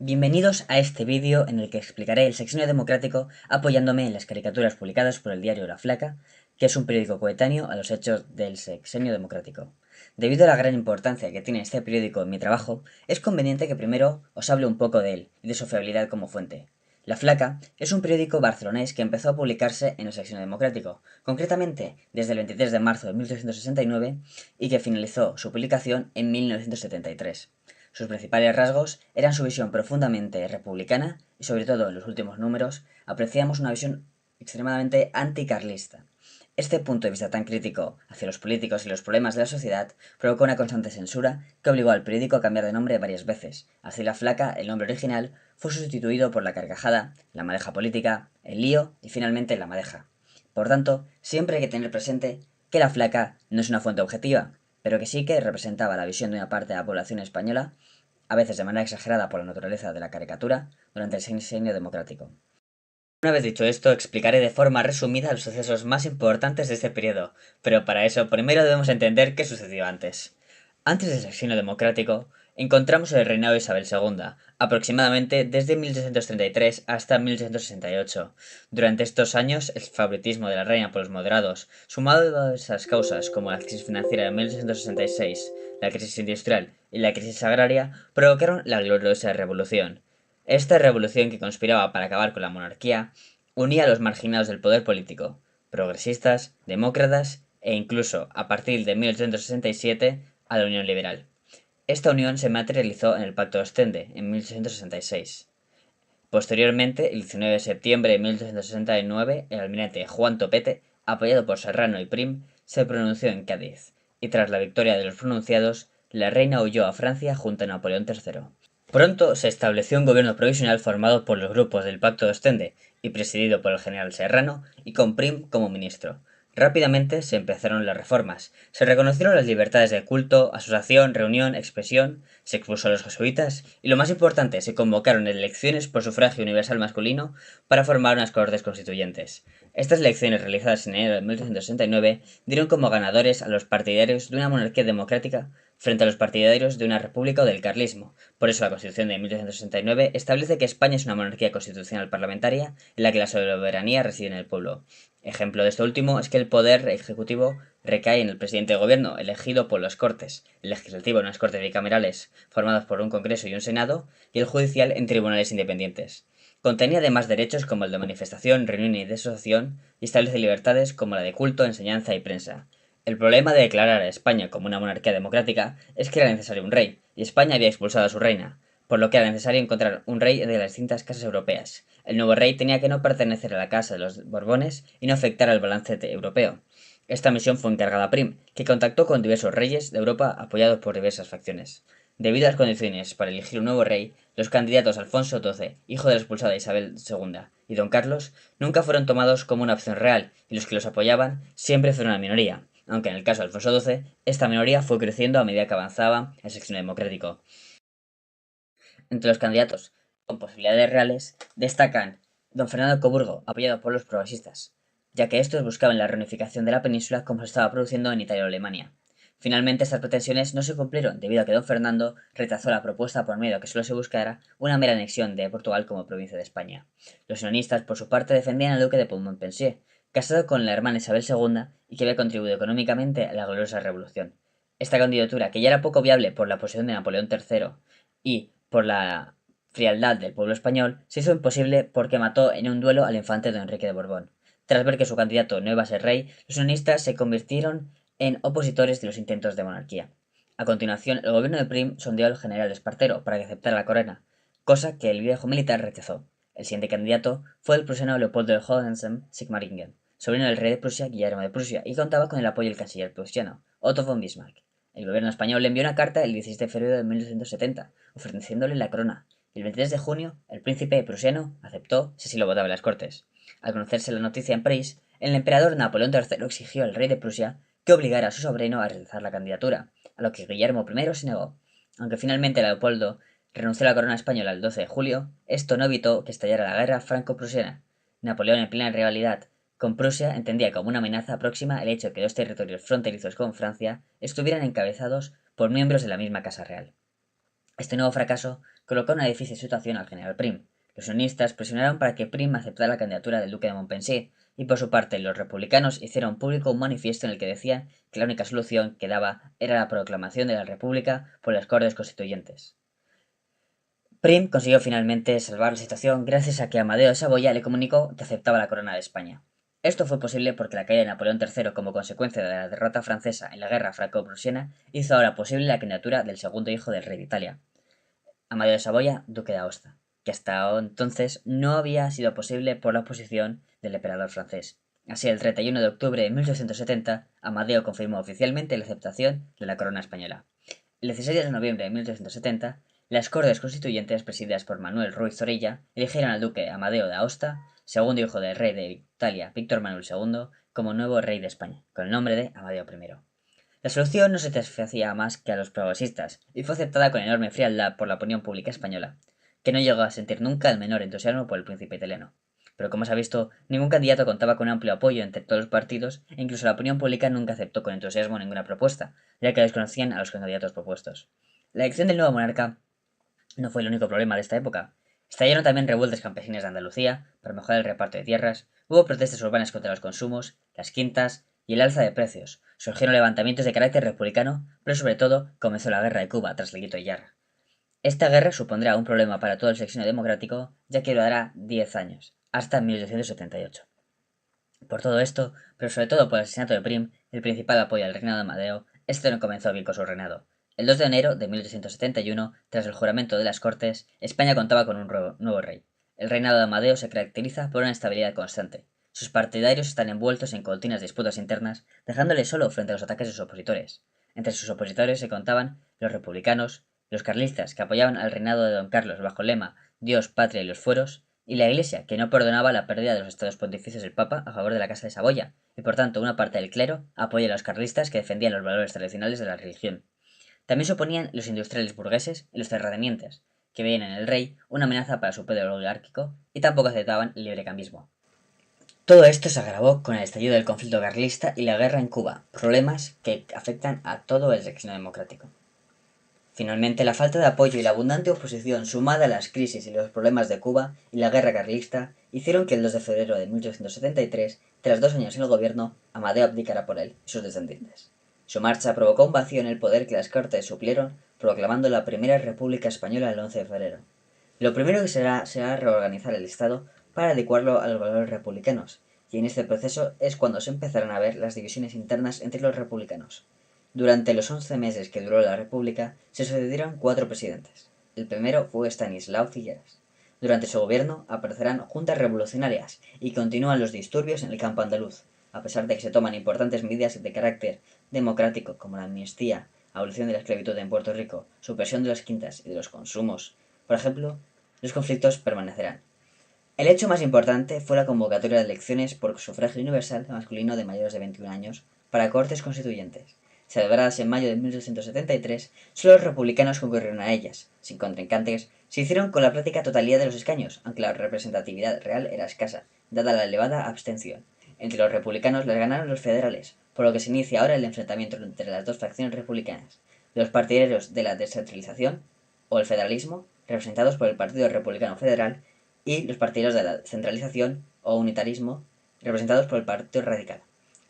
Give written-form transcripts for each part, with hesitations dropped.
Bienvenidos a este vídeo en el que explicaré el Sexenio Democrático apoyándome en las caricaturas publicadas por el diario La Flaca, que es un periódico coetáneo a los hechos del Sexenio Democrático. Debido a la gran importancia que tiene este periódico en mi trabajo, es conveniente que primero os hable un poco de él y de su fiabilidad como fuente. La Flaca es un periódico barcelonés que empezó a publicarse en el Sexenio Democrático, concretamente desde el 23 de marzo de 1869 y que finalizó su publicación en 1973. Sus principales rasgos eran su visión profundamente republicana y, sobre todo en los últimos números, apreciamos una visión extremadamente anticarlista. Este punto de vista tan crítico hacia los políticos y los problemas de la sociedad provocó una constante censura que obligó al periódico a cambiar de nombre varias veces. Así La Flaca, el nombre original, fue sustituido por La Carcajada, La Madeja Política, El Lío y finalmente La Madeja. Por tanto, siempre hay que tener presente que La Flaca no es una fuente objetiva, pero que sí que representaba la visión de una parte de la población española, a veces de manera exagerada por la naturaleza de la caricatura, durante el sexenio democrático. Una vez dicho esto, explicaré de forma resumida los sucesos más importantes de este periodo, pero para eso primero debemos entender qué sucedió antes. Antes del sexenio democrático, encontramos el reinado de Isabel II, aproximadamente desde 1633 hasta 1668. Durante estos años, el favoritismo de la reina por los moderados, sumado a esas causas como la crisis financiera de 1666, la crisis industrial y la crisis agraria, provocaron la gloriosa revolución. Esta revolución que conspiraba para acabar con la monarquía unía a los marginados del poder político, progresistas, demócratas e incluso, a partir de 1867, a la Unión Liberal. Esta unión se materializó en el Pacto de Ostende en 1866. Posteriormente, el 19 de septiembre de 1869, el almirante Juan Topete, apoyado por Serrano y Prim, se pronunció en Cádiz, y tras la victoria de los pronunciados, la reina huyó a Francia junto a Napoleón III. Pronto se estableció un gobierno provisional formado por los grupos del Pacto de Ostende y presidido por el general Serrano y con Prim como ministro. Rápidamente se empezaron las reformas, se reconocieron las libertades de culto, asociación, reunión, expresión, se expulsó a los jesuitas y, lo más importante, se convocaron elecciones por sufragio universal masculino para formar unas cortes constituyentes. Estas elecciones, realizadas en enero de 1869, dieron como ganadores a los partidarios de una monarquía democrática frente a los partidarios de una república o del carlismo. Por eso la Constitución de 1869 establece que España es una monarquía constitucional parlamentaria en la que la soberanía reside en el pueblo. Ejemplo de esto último es que el poder ejecutivo recae en el presidente de gobierno, elegido por las Cortes, el legislativo en unas Cortes bicamerales, formadas por un Congreso y un Senado, y el judicial en tribunales independientes. Contenía además derechos como el de manifestación, reunión y de asociación, y establece libertades como la de culto, enseñanza y prensa. El problema de declarar a España como una monarquía democrática es que era necesario un rey, y España había expulsado a su reina, por lo que era necesario encontrar un rey de las distintas casas europeas. El nuevo rey tenía que no pertenecer a la casa de los Borbones y no afectar al balance europeo. Esta misión fue encargada a Prim, que contactó con diversos reyes de Europa apoyados por diversas facciones. Debido a las condiciones para elegir un nuevo rey, los candidatos Alfonso XII, hijo de la expulsada Isabel II, y Don Carlos, nunca fueron tomados como una opción real, y los que los apoyaban siempre fueron una minoría, aunque en el caso de Alfonso XII, esta minoría fue creciendo a medida que avanzaba el sexenio democrático. Entre los candidatos con posibilidades reales destacan don Fernando Coburgo, apoyado por los progresistas, ya que estos buscaban la reunificación de la península como se estaba produciendo en Italia o Alemania. Finalmente, estas pretensiones no se cumplieron debido a que don Fernando rechazó la propuesta por miedo a que solo se buscara una mera anexión de Portugal como provincia de España. Los unionistas, por su parte, defendían al duque de Montpensier, casado con la hermana Isabel II y que había contribuido económicamente a la gloriosa revolución. Esta candidatura, que ya era poco viable por la posición de Napoleón III y por la frialdad del pueblo español, se hizo imposible porque mató en un duelo al infante don Enrique de Borbón. Tras ver que su candidato no iba a ser rey, los unionistas se convirtieron en opositores de los intentos de monarquía. A continuación, el gobierno de Prim sondeó al general Espartero para que aceptara la corona, cosa que el viejo militar rechazó. El siguiente candidato fue el prusiano Leopoldo de Hohenzollern-Sigmaringen, sobrino del rey de Prusia Guillermo de Prusia, y contaba con el apoyo del canciller prusiano Otto von Bismarck. El gobierno español le envió una carta el 16 de febrero de 1870, ofreciéndole la corona, y el 23 de junio el príncipe prusiano aceptó si así lo votaba en las Cortes. Al conocerse la noticia en París, el emperador Napoleón III exigió al rey de Prusia que obligara a su sobrino a realizar la candidatura, a lo que Guillermo I se negó. Aunque finalmente Leopoldo renunció a la corona española el 12 de julio, esto no evitó que estallara la guerra franco-prusiana. Napoleón, en plena rivalidad con Prusia, entendía como una amenaza próxima el hecho de que dos territorios fronterizos con Francia estuvieran encabezados por miembros de la misma Casa Real. Este nuevo fracaso colocó en una difícil situación al general Prim. Los unionistas presionaron para que Prim aceptara la candidatura del duque de Montpensier, y por su parte los republicanos hicieron público un manifiesto en el que decían que la única solución que daba era la proclamación de la República por las Cortes Constituyentes. Prim consiguió finalmente salvar la situación gracias a que Amadeo de Saboya le comunicó que aceptaba la corona de España. Esto fue posible porque la caída de Napoleón III como consecuencia de la derrota francesa en la guerra franco-prusiana hizo ahora posible la candidatura del segundo hijo del rey de Italia, Amadeo de Saboya, duque de Aosta, que hasta entonces no había sido posible por la oposición del emperador francés. Así, el 31 de octubre de 1870, Amadeo confirmó oficialmente la aceptación de la corona española. El 16 de noviembre de 1870, las Cortes Constituyentes, presididas por Manuel Ruiz Zorrilla, eligieron al duque Amadeo de Aosta, segundo hijo del rey de Italia Víctor Manuel II, como nuevo rey de España, con el nombre de Amadeo I. La solución no satisfacía más que a los progresistas, y fue aceptada con enorme frialdad por la opinión pública española, que no llegó a sentir nunca el menor entusiasmo por el príncipe italiano. Pero como se ha visto, ningún candidato contaba con un amplio apoyo entre todos los partidos, e incluso la opinión pública nunca aceptó con entusiasmo ninguna propuesta, ya que desconocían a los candidatos propuestos. La elección del nuevo monarca no fue el único problema de esta época. Estallaron también revueltas campesinas de Andalucía para mejorar el reparto de tierras, hubo protestas urbanas contra los consumos, las quintas y el alza de precios, surgieron levantamientos de carácter republicano, pero sobre todo comenzó la guerra de Cuba tras el Quito y Yarra. Esta guerra supondrá un problema para todo el sexenio democrático, ya que durará 10 años, hasta 1878. Por todo esto, pero sobre todo por el asesinato de Prim, el principal apoyo al reinado de Amadeo, este no comenzó bien con su reinado. El 2 de enero de 1871, tras el juramento de las Cortes, España contaba con un nuevo rey. El reinado de Amadeo se caracteriza por una estabilidad constante. Sus partidarios están envueltos en continuas disputas internas, dejándole solo frente a los ataques de sus opositores. Entre sus opositores se contaban los republicanos, los carlistas, que apoyaban al reinado de Don Carlos bajo el lema Dios, Patria y los fueros, y la Iglesia, que no perdonaba la pérdida de los estados pontificios del Papa a favor de la Casa de Saboya, y por tanto una parte del clero apoya a los carlistas que defendían los valores tradicionales de la religión. También se oponían los industriales burgueses y los terratenientes, que veían en el rey una amenaza para su poder oligárquico y tampoco aceptaban el librecambismo. Todo esto se agravó con el estallido del conflicto carlista y la guerra en Cuba, problemas que afectan a todo el sexenio democrático. Finalmente, la falta de apoyo y la abundante oposición, sumada a las crisis y los problemas de Cuba y la guerra carlista, hicieron que el 2 de febrero de 1873, tras 2 años en el gobierno, Amadeo abdicara por él y sus descendientes. Su marcha provocó un vacío en el poder que las Cortes suplieron, proclamando la Primera República Española el 11 de febrero. Lo primero que será reorganizar el Estado para adecuarlo a los valores republicanos, y en este proceso es cuando se empezarán a ver las divisiones internas entre los republicanos. Durante los 11 meses que duró la República, se sucedieron 4 presidentes. El primero fue Estanislao Figueras. Durante su gobierno aparecerán juntas revolucionarias y continúan los disturbios en el campo andaluz, a pesar de que se toman importantes medidas de carácter democrático como la amnistía, abolición de la esclavitud en Puerto Rico, supresión de las quintas y de los consumos. Por ejemplo, los conflictos permanecerán. El hecho más importante fue la convocatoria de elecciones por sufragio universal masculino de mayores de 21 años para Cortes Constituyentes. Celebradas en mayo de 1873, solo los republicanos concurrieron a ellas. Sin contrincantes, se hicieron con la práctica totalidad de los escaños, aunque la representatividad real era escasa, dada la elevada abstención. Entre los republicanos las ganaron los federales, por lo que se inicia ahora el enfrentamiento entre las dos facciones republicanas, los partidarios de la descentralización o el federalismo, representados por el Partido Republicano Federal, y los partidarios de la centralización o unitarismo, representados por el Partido Radical.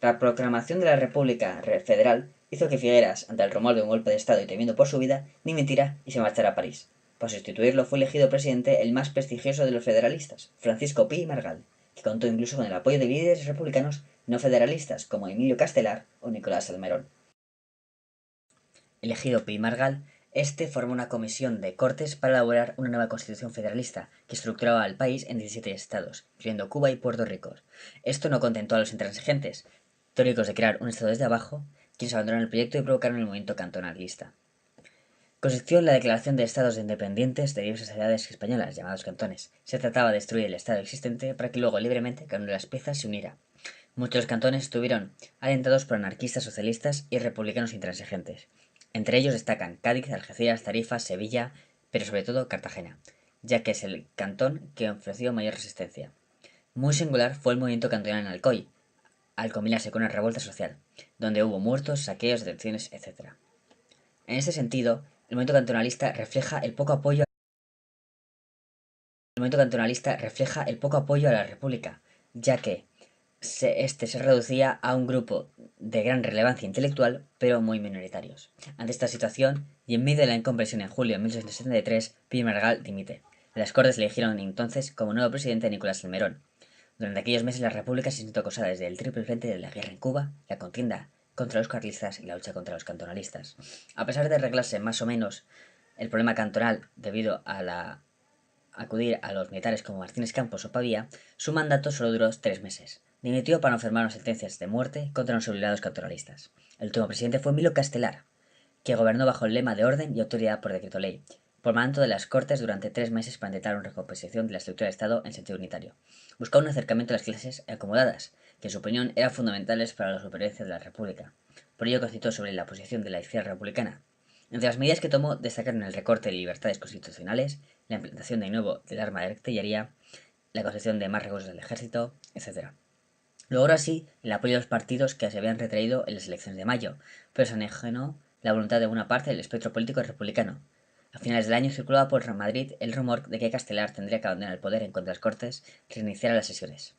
La proclamación de la República Federal hizo que Figueras, ante el rumor de un golpe de Estado y temiendo por su vida, dimitiera y se marchara a París. Para sustituirlo fue elegido presidente el más prestigioso de los federalistas, Francisco Pi y Margall, que contó incluso con el apoyo de líderes republicanos no federalistas como Emilio Castelar o Nicolás Salmerón. Elegido Pi y Margall, este formó una comisión de Cortes para elaborar una nueva constitución federalista que estructuraba al país en 17 estados, incluyendo Cuba y Puerto Rico. Esto no contentó a los intransigentes, teóricos de crear un estado desde abajo, quienes abandonaron el proyecto y provocaron el movimiento cantonalista. Consistió en la declaración de estados independientes de diversas edades españolas, llamados cantones. Se trataba de destruir el estado existente para que luego libremente cada una de las piezas se uniera. Muchos de los cantones estuvieron alentados por anarquistas socialistas y republicanos intransigentes. Entre ellos destacan Cádiz, Algeciras, Tarifa, Sevilla, pero sobre todo Cartagena, ya que es el cantón que ofreció mayor resistencia. Muy singular fue el movimiento cantonal en Alcoy, al combinarse con una revuelta social, donde hubo muertos, saqueos, detenciones, etc. En este sentido, El movimiento cantonalista refleja el poco apoyo a la República, ya que este se reducía a un grupo de gran relevancia intelectual, pero muy minoritarios. Ante esta situación, y en medio de la incomprensión en julio de 1673, Pi Margall dimite. Las Cortes eligieron entonces como nuevo presidente a Nicolás Salmerón. Durante aquellos meses la República se sintió acosada desde el triple frente de la guerra en Cuba, la contienda contra los carlistas y la lucha contra los cantonalistas. A pesar de arreglarse más o menos el problema cantonal debido a acudir a los militares como Martínez Campos o Pavía, su mandato solo duró 3 meses. Dimitió para no firmar sentencias de muerte contra los obligados cantonalistas. El último presidente fue Emilio Castelar, que gobernó bajo el lema de orden y autoridad por decreto ley, por mandato de las Cortes durante 3 meses para intentar una recomposición de la estructura de Estado en sentido unitario. Buscaba un acercamiento a las clases acomodadas, que en su opinión eran fundamentales para la supervivencia de la República. Por ello constituyó sobre la posición de la izquierda republicana. Entre las medidas que tomó destacaron el recorte de libertades constitucionales, la implantación de nuevo del arma de artillería, la concesión de más recursos del ejército, etc. Logró así el apoyo de los partidos que se habían retraído en las elecciones de mayo, pero se anejenó la voluntad de una parte del espectro político republicano. A finales del año circulaba por Madrid el rumor de que Castelar tendría que abandonar el poder en cuanto las Cortes reiniciaran las sesiones.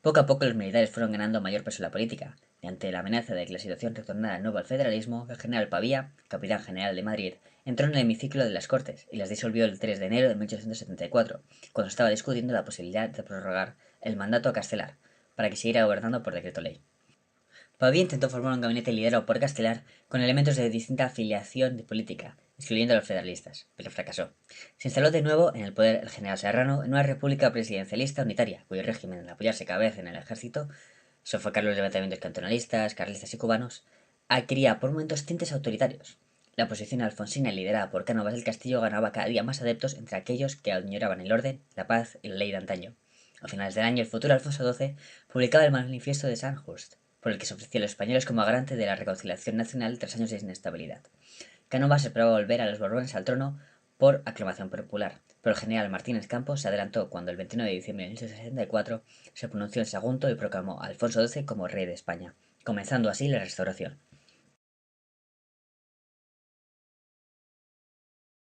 Poco a poco los militares fueron ganando mayor peso en la política, y ante la amenaza de que la situación retornara de nuevo al federalismo, el general Pavía, capitán general de Madrid, entró en el hemiciclo de las Cortes y las disolvió el 3 de enero de 1874, cuando estaba discutiendo la posibilidad de prorrogar el mandato a Castelar, para que siguiera gobernando por decreto ley. Pavía intentó formar un gabinete liderado por Castelar con elementos de distinta afiliación política, excluyendo a los federalistas, pero fracasó. Se instaló de nuevo en el poder el general Serrano en una república presidencialista unitaria, cuyo régimen, al apoyarse cada vez en el ejército, sofocar los levantamientos cantonalistas, carlistas y cubanos, adquiría por momentos tintes autoritarios. La oposición alfonsina liderada por Cánovas del Castillo ganaba cada día más adeptos entre aquellos que añoraban el orden, la paz y la ley de antaño. A finales del año, el futuro Alfonso XII publicaba el Manifiesto de Sandhurst, por el que se ofrecía a los españoles como garante de la reconciliación nacional tras años de inestabilidad. Cánovas esperaba volver a los Borbones al trono por aclamación popular, pero el general Martínez Campos se adelantó cuando el 29 de diciembre de 1864 se pronunció en Sagunto y proclamó a Alfonso XII como rey de España, comenzando así la restauración.